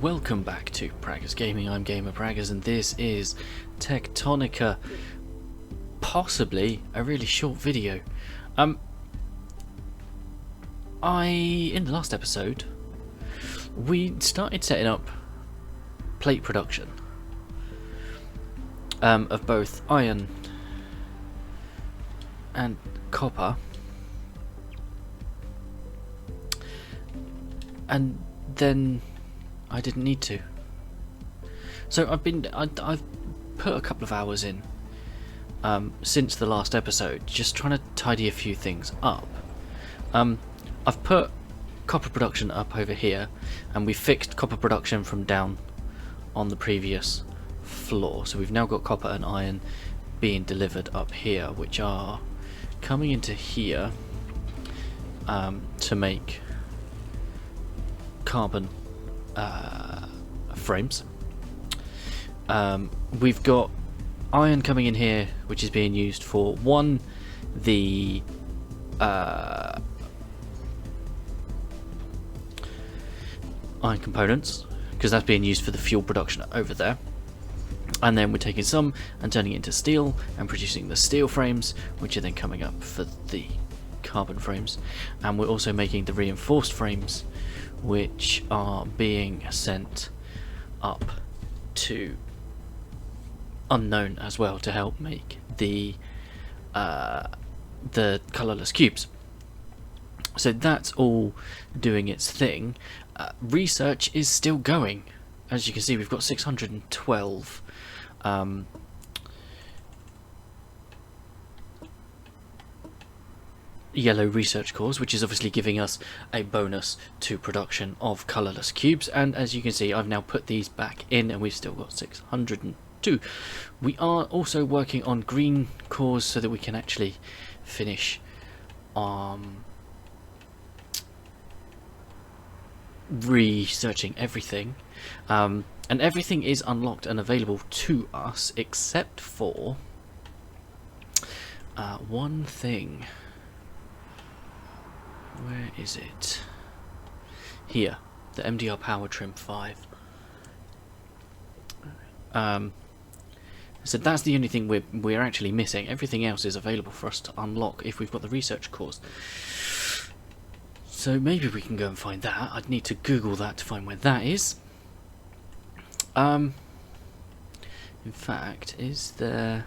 welcome back to Praggers Gaming. I'm Gamer Praggers and this is Techtonica, possibly a really short video. In the last episode we started setting up plate production of both iron and copper, and then I didn't need to. So I've put a couple of hours in since the last episode, just trying to tidy a few things up. I've put copper production up over here, and we fixed copper production from down on the previous floor. So we've now got copper and iron being delivered up here, which are coming into here to make carbon frames. We've got iron coming in here, which is being used for the iron components, because that's being used for the fuel production over there. And then we're taking some and turning it into steel and producing the steel frames, which are then coming up for the carbon frames. And we're also making the reinforced frames, which are being sent up to unknown as well to help make the colourless cubes. So that's all doing its thing. Research is still going. As you can see, we've got 612 yellow research cores, which is obviously giving us a bonus to production of colourless cubes. And as you can see, I've now put these back in and we've still got 602. We are also working on green cores so that we can actually finish researching everything, and everything is unlocked and available to us except for one thing. Where is it? Here, the MDR Power Trim 5. So that's the only thing we're actually missing. Everything else is available for us to unlock if we've got the research cores. So maybe we can go and find that. I'd need to Google that to find where that is. In fact, is there...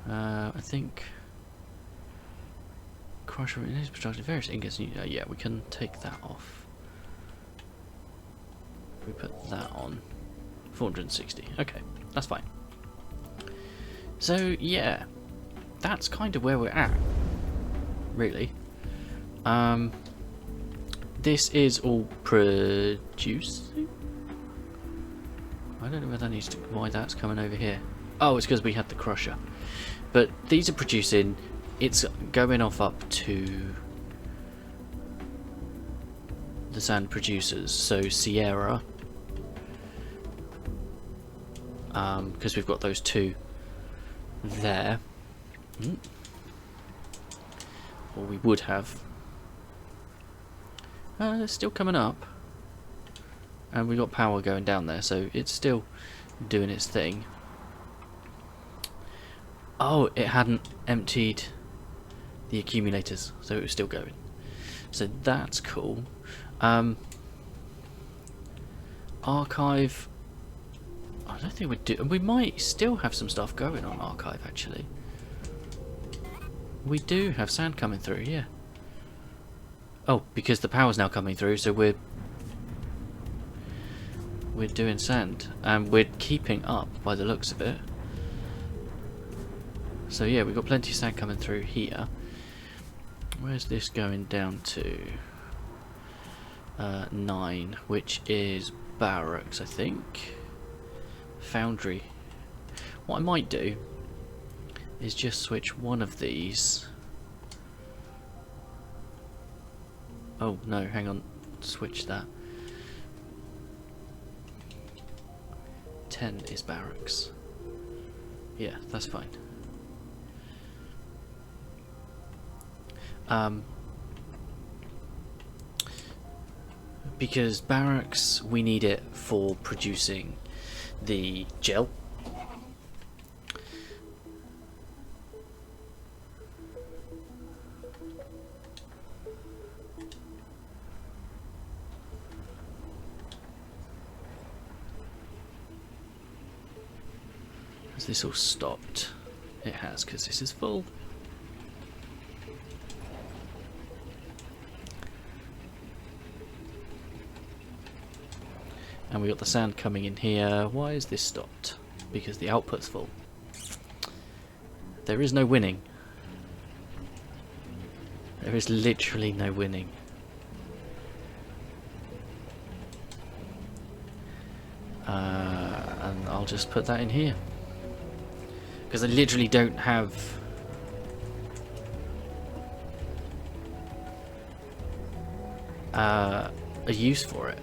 I think... Crusher in his production, various ingots. Yeah, we can take that off. We put that on. 460. Okay, that's fine. So, yeah. That's kind of where we're at, really. This is all producing. I don't know where that needs to, why that's coming over here. Oh, it's because we had the crusher. But these are producing. It's going off up to the sand producers. So Sierra, because we've got those two there. Or we would have. It's still coming up, and we got power going down there, so it's still doing its thing. Oh, it hadn't emptied the accumulators, so it was still going. So that's cool. Archive. I don't think we'd do. We might still have some stuff going on archive actually. We do have sand coming through, yeah. Oh, because the power's now coming through, so we're doing sand, and we're keeping up by the looks of it. So yeah, we've got plenty of sand coming through here. Where's this going down to? 9, which is barracks, I think. Foundry. What I might do is just switch one of these. Oh no, hang on, switch that. 10 is barracks. Yeah, that's fine. because barracks, we need it for producing the gel. Has this all stopped? It has, because this is full. And we got the sand coming in here. Why is this stopped? Because the output's full. There is no winning. There is literally no winning. And I'll just put that in here. Because I literally don't have a use for it.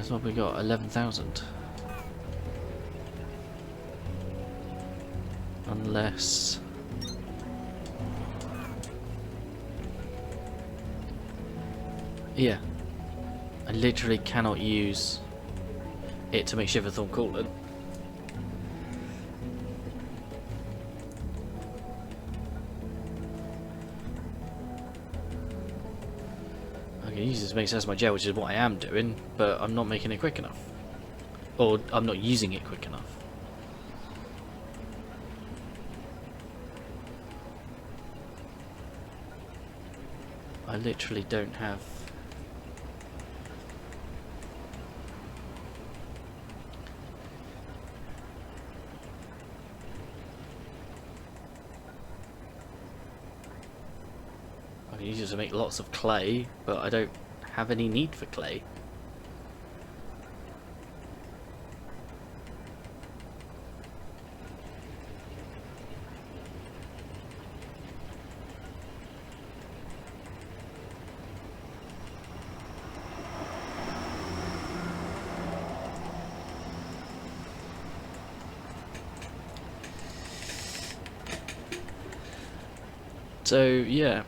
So what we got? 11,000. Unless... yeah. I literally cannot use it to make Shiverthorn coolant. I can use this to make sense of my gel, which is what I am doing, but I'm not making it quick enough. Or I'm not using it quick enough. I literally don't have... I can use it to make lots of clay, but I don't have any need for clay. So, yeah.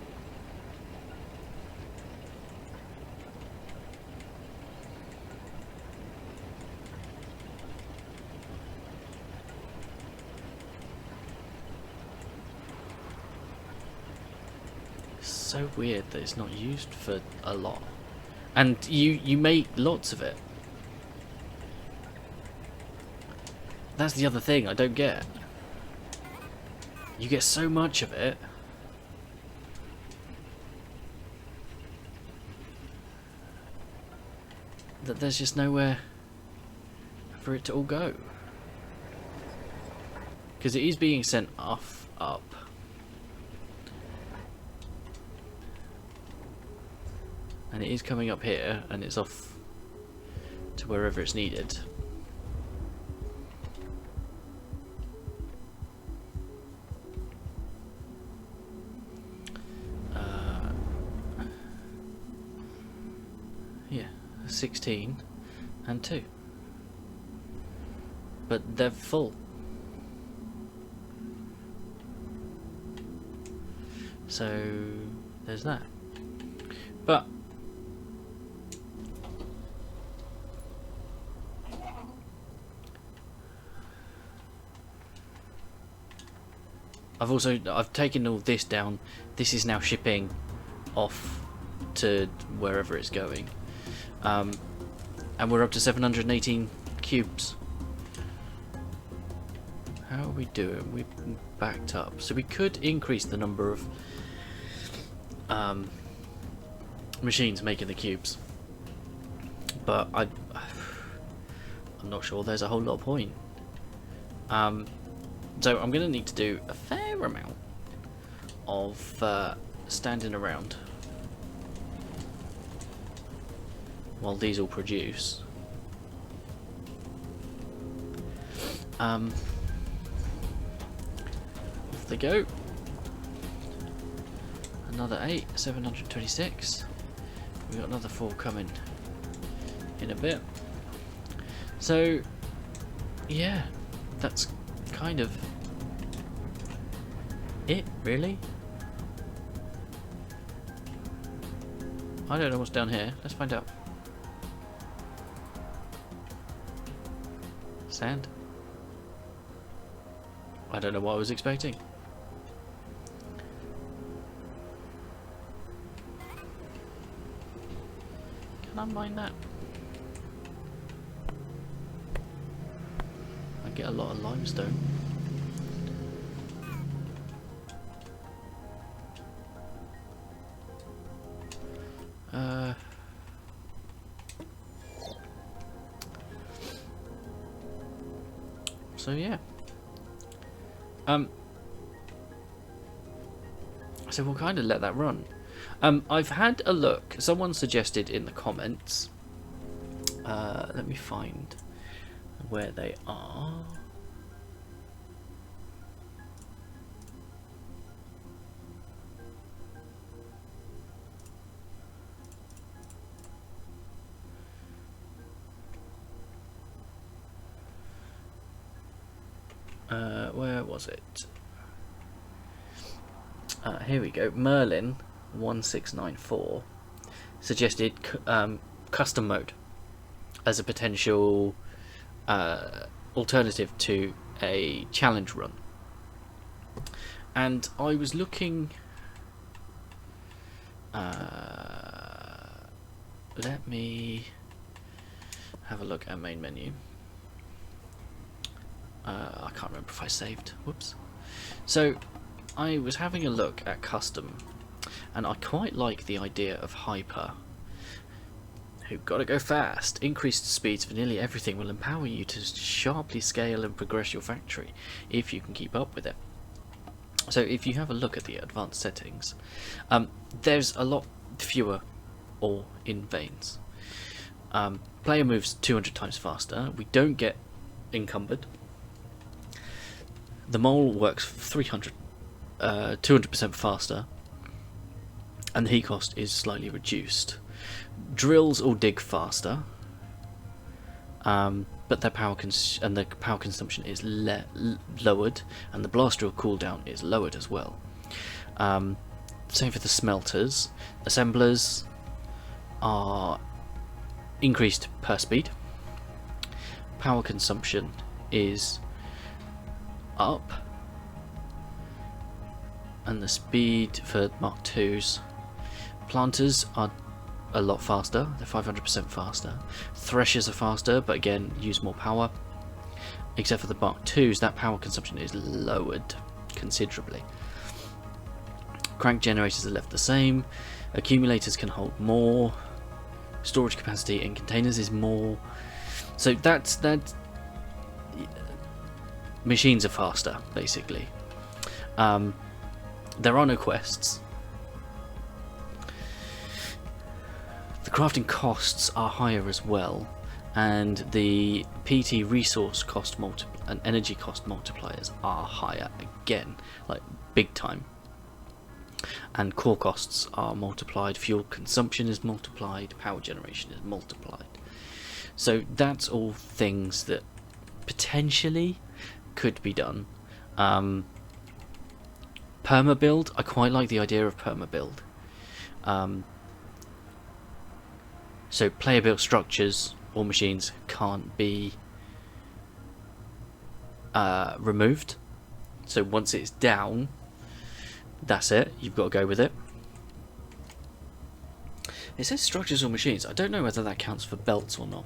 So weird that it's not used for a lot. And you make lots of it. That's the other thing I don't get. You get so much of it. That there's just nowhere for it to all go. Because it is being sent up. And it is coming up here, and it's off to wherever it's needed. Yeah, 16 and 2. But they're full. So there's that. But I've taken all this down. This is now shipping off to wherever it's going. And we're up to 718 cubes. How are we doing? We've backed up. So we could increase the number of machines making the cubes. But I'm not sure there's a whole lot of point. So I'm going to need to do a fair amount of standing around while these all produce. Off they go. Another 8, 726. We've got another 4 coming in a bit. So, yeah, that's kind of it? Really? I don't know what's down here. Let's find out. Sand? I don't know what I was expecting. Can I mine that? I get a lot of limestone. So yeah. So we'll kind of let that run. I've had a look. Someone suggested in the comments. Let me find where they are. Where was it? Here we go. Merlin 1694 suggested custom mode as a potential alternative to a challenge run. And I was looking. Let me have a look at main menu. I can't remember if I saved. Whoops. So I was having a look at custom, and I quite like the idea of hyper. Who've got to go fast. Increased speeds for nearly everything will empower you to sharply scale and progress your factory if you can keep up with it. So if you have a look at the advanced settings, there's a lot fewer ore in veins. Player moves 200 times faster. We don't get encumbered. The mole works 200% faster, and the heat cost is slightly reduced. Drills all dig faster, but their power consumption is lowered, and the blast drill cooldown is lowered as well. Same for the smelters. Assemblers are increased per speed. Power consumption is up, and the speed for Mark IIs. Planters are a lot faster, they're 500% faster. Threshers are faster, but again use more power. Except for the Mark IIs, that power consumption is lowered considerably. Crank generators are left the same. Accumulators can hold more. Storage capacity in containers is more. So that's machines are faster, basically. There are no quests. The crafting costs are higher as well, and the PT resource cost and energy cost multipliers are higher again, like big time. And core costs are multiplied, fuel consumption is multiplied, power generation is multiplied. So that's all things that potentially could be done. Permabuild, I quite like the idea of permabuild. So player built structures or machines can't be removed. So once it's down, that's it, you've got to go with it. It says structures or machines. I don't know whether that counts for belts or not.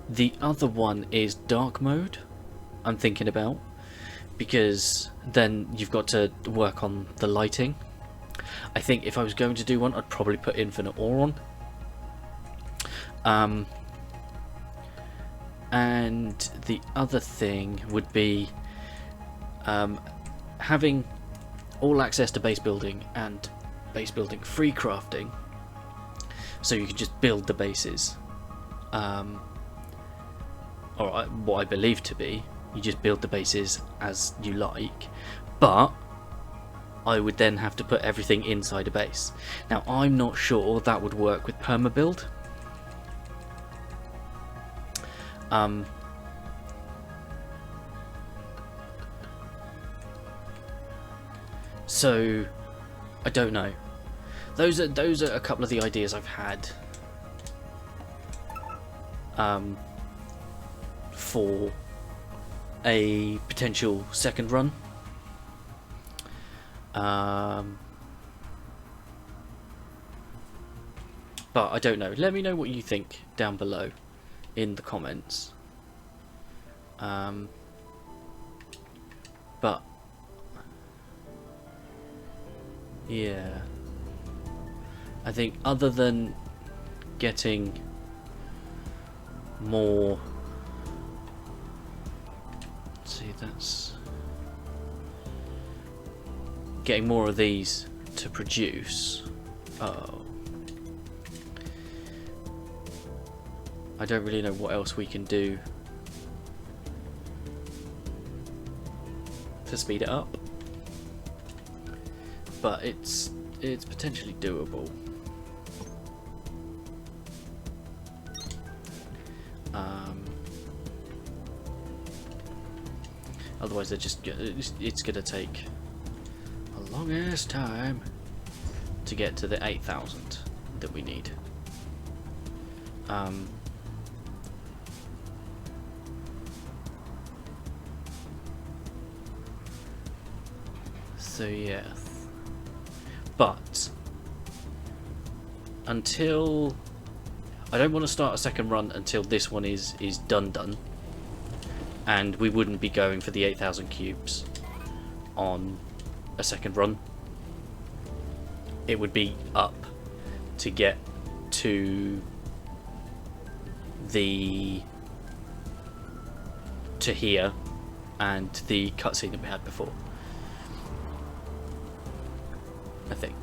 The other one is dark mode, I'm thinking about, because then you've got to work on the lighting. I think if I was going to do one, I'd probably put infinite ore on. And the other thing would be having all access to base building and base building free crafting, so you can just build the bases. Or what I believe to be, you just build the bases as you like, but I would then have to put everything inside a base. Now I'm not sure that would work with permabuild. So I don't know. Those are a couple of the ideas I've had for a potential second run. But I don't know. Let me know what you think down below in the comments. But yeah, I think other than getting more, let's see, that's getting more of these to produce. Oh, I don't really know what else we can do to speed it up, but it's potentially doable. Otherwise, it's gonna take a long ass time to get to the 8,000 that we need. So yeah, but until I don't want to start a second run until this one is done, and we wouldn't be going for the 8,000 cubes on a second run. It would be up to get to here and the cutscene that we had before, I think.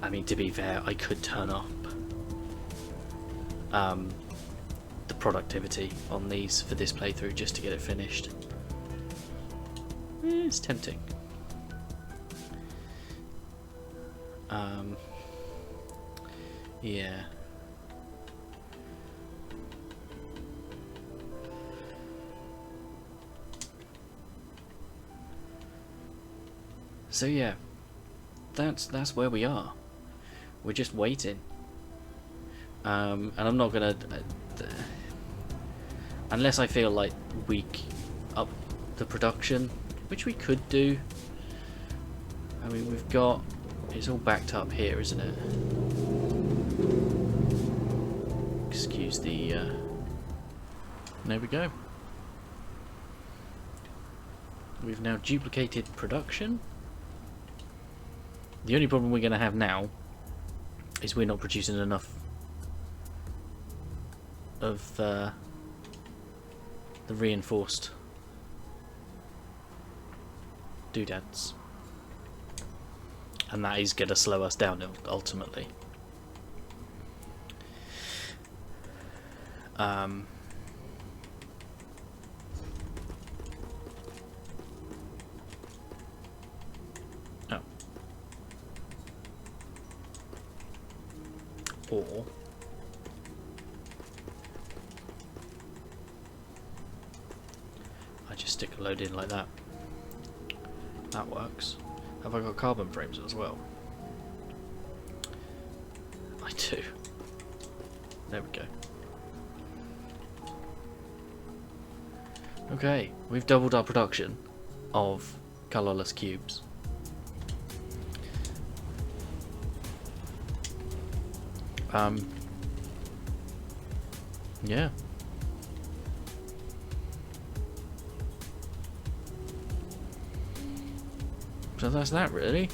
I mean, to be fair, I could turn up the productivity on these for this playthrough just to get it finished. It's tempting. Yeah. So yeah, that's where we are. We're just waiting. And I'm not gonna unless I feel like we up the production, which we could do. I mean, we've got, it's all backed up here, isn't it? Excuse the there we go. We've now duplicated production. The only problem we're going to have now is we're not producing enough of the reinforced doodads, and that is going to slow us down ultimately. Or I just stick a load in like that. That works. Have I got carbon frames as well? I do. There we go. Okay, we've doubled our production of colourless cubes. Yeah. So that's that, really.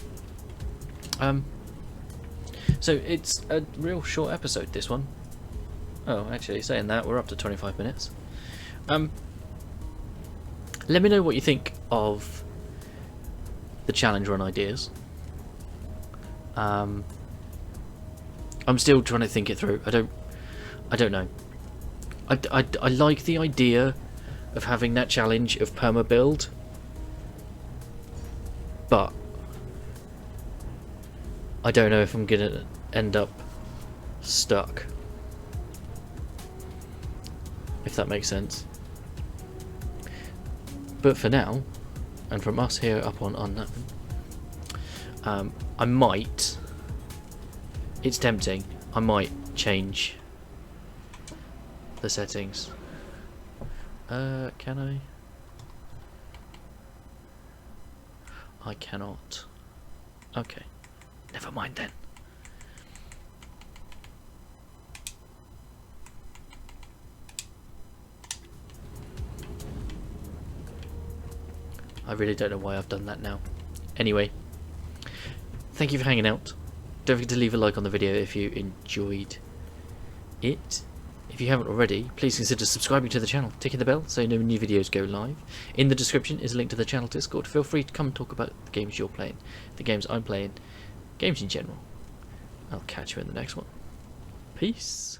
So it's a real short episode, this one. Oh, actually, saying that, we're up to 25 minutes. Let me know what you think of the challenge run ideas. I'm still trying to think it through. I don't know. I like the idea of having that challenge of perma build, but I don't know if I'm gonna end up stuck, if that makes sense. But for now, and from us here up on Unknown, I might, it's tempting, I might change the settings. Can I? I cannot. Okay, never mind then. I really don't know why I've done that now. Anyway, thank you for hanging out. Don't forget to leave a like on the video if you enjoyed it. If you haven't already, please consider subscribing to the channel, ticking the bell so you know when new videos go live. In the description is a link to the channel Discord. Feel free to come and talk about the games you're playing, the games I'm playing, games in general. I'll catch you in the next one. Peace.